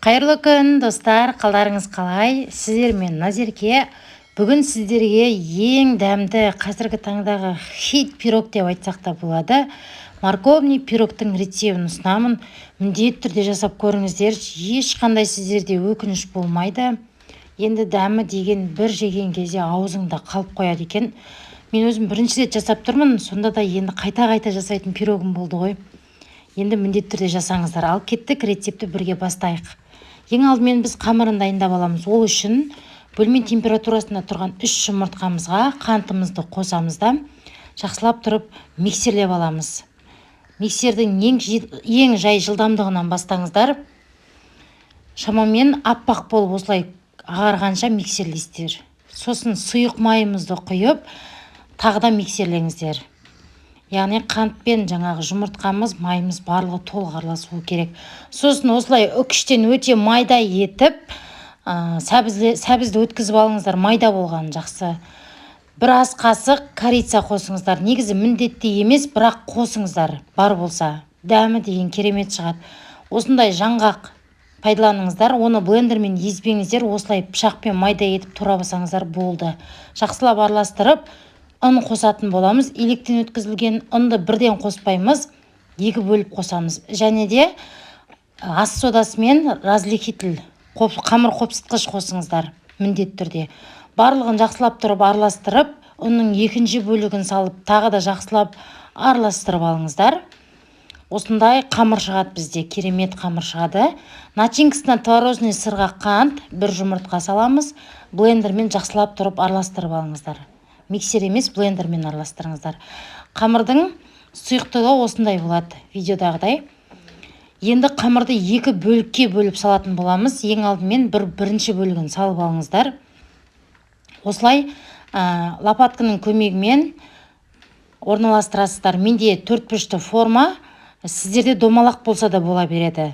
Қайырлы күн, достар, қалдарыңыз қалай? Сіздермен Назерке. Бүгін сіздерге ең дәмді қазіргі таңдағы хит пирог деп айтсақ та болады. Морковный пирогтың рецебін ұсынамын. Міндетті түрде жасап көріңіздер. Ешқандай сіздерде өкініш болмайды. Енді дәмі деген бір жеген кезде аузыңда қалып қояды екен. Мен өзім бірінші рет жасап тұрмын. Сонда да енді қайта-қайта жасайтын пирогым болды ғой. Енді міндетті түрде жасаңыздар. Ал кеттік, рецепті бірге бастайық. Ең алдымен біз қамырын дайындап аламыз. Ол үшін бөлме температурасында тұрған 3 жұмыртқамызға қантымызды қосамыз да жақсылап тұрып миксерлеп аламыз. Миксердің ең жай жылдамдығынан бастаңыздар. Шамамен аппақ болып осылай ағарғанша миксерлейсіздер. Сосын сұйық майымызды құйып, тағы да миксерлеңіздер. Яғни қант пен жаңағы жұмыртқамыз, майымыз барлығы толық араласуы керек. Сосын осылай үкіштен өте майда етіп, сәбізді өткізіп алыңыздар, майда болған жақсы. Бір ас қасық корица қосыңыздар. Негізі міндетті емес, бірақ қосыңыздар, бар болса. Дәмі деген керемет шығады. Осындай жаңғақ пайдаланыңыздар, оны блендермен езбеңіздер, осылай пышақпен майда етіп тура басаңыздар болды. Жақсылап араластырып, ұн қосатын боламыз. Електен өткізілген ұнды бірден қоспаймыз, 2 бөліп қосамыз. Және де ас содасы мен разликитель, қамыр қопсытқыш қосыңыздар, міндетті түрде. Барлығын жақсылап тұрып араластырып, ұнның екінші бөлігін салып, тағы да жақсылап араластырып алыңыздар. Осындай қамыр шығады бізде, керемет қамыр шығады. Начинкасына творожный сырға қант, 1 жұмыртқа саламыз. Блендермен жақсылап тұрып араластырып алыңыздар. Миксер емес, блендермен араластырыңыздар. Қамырдың сұйықтығы осындай болады, видеодағыдай. Енді қамырды 2 бөлікке бөліп салатын боламыз. Ең алдымен бірінші бөлігін салып алыңыздар. Осылай лопатканың көмегімен орналастырасыздар. Менде 4 бұрышты форма, сіздерде домалақ болса да бола береді.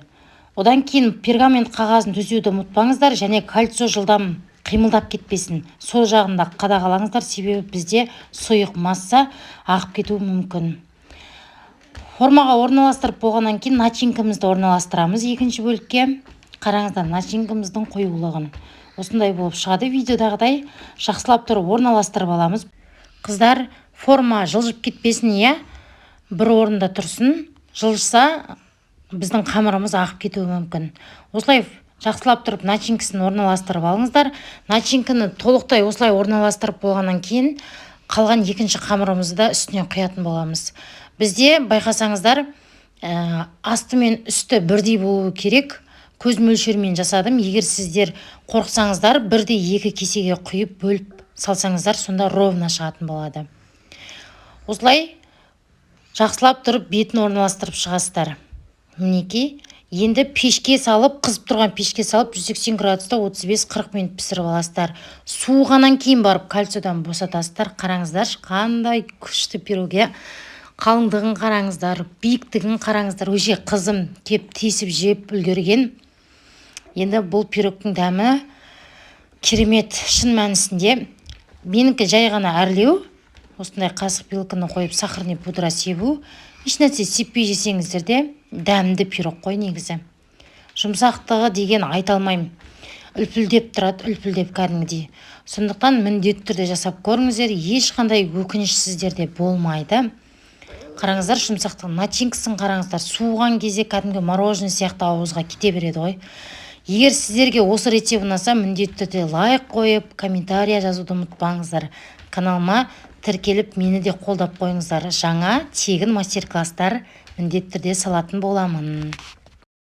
Одан кейін пергамент қағазын төсеуді ұмытпаңыздар, және кольцо жылдам қимылдап кетпесін. Сол жағында қадағалаңыздар, себебі бізде сұйық масса ағып кетуі мүмкін. Формаға орналастырып болғаннан кейін начинкамызды орналастырамыз екінші бөлікке. Қараңыздар начинкамыздың қоюлығын. Осындай болып шығады. Видеодағыдай жақсылап тұрып орналастырып аламыз. Қыздар, форма жылжып кетпесін, бір орында тұрсын. Жылжса, біздің қамырымыз ағып кетуі мүмкін. Осылай жақсылап тұрып начинкасын орналастырып алыңыздар. Начинканы толықтай осылай орналастырып болғаннан кейін қалған екінші қамырымызды да үстіне құятын боламыз. Бізде байқасаңыздар, асты мен үсті бірдей болуы керек. Көз мөлшермен жасадым. Егер сіздер қорықсаңыздар, 1-2 кесеге құйып бөліп салсаңыздар, сонда ровно шығатын болады. Осылай жақсылап тұрып бетін орналастырып шығасыздар. Мінекей. Енді пешке салып, қызып тұрған пешке салып, 180 градуста 35-40 минут пісіріп аласыздар. Суығаннан кейін барып кальциядан босатасыздар. Қараңыздар, қандай күшті пироге. Қалыңдығын қараңыздар, биіктігін қараңыздар. Өше қызым кеп тесіп жеп үлгерген. Енді бұл пирогтың дәмі керемет, шын мәнісінде. Менікі жай ғана әрлеу. Осындай қасық белкіні қойып, сахарный пудра себу. Ешнәрсе сеппей жесеңіздер де дәмді пирог қой негізі. Жұмсақтығы деген айта алмаймын. Үлпілдеп тұрады, үлпілдеп кәдімгідей. Сондықтан міндетті түрде жасап көріңіздер, ешқандай өкініш сіздерде болмайды. Қараңыздар, жұмсақтығы, начинкасын қараңыздар. Суыған кезде кәдімгі мороженое сияқты ауызға кете береді ғой. Егер сіздерге осы рецепт ұнаса, міндетті түрде лайк қойып, комментария жазуды ұмытпаңыздар. Каналыма тіркеліп, мені де қолдап қойыңыздар. Жаңа тегін мастер-класстар міндетті түрде салатын боламын.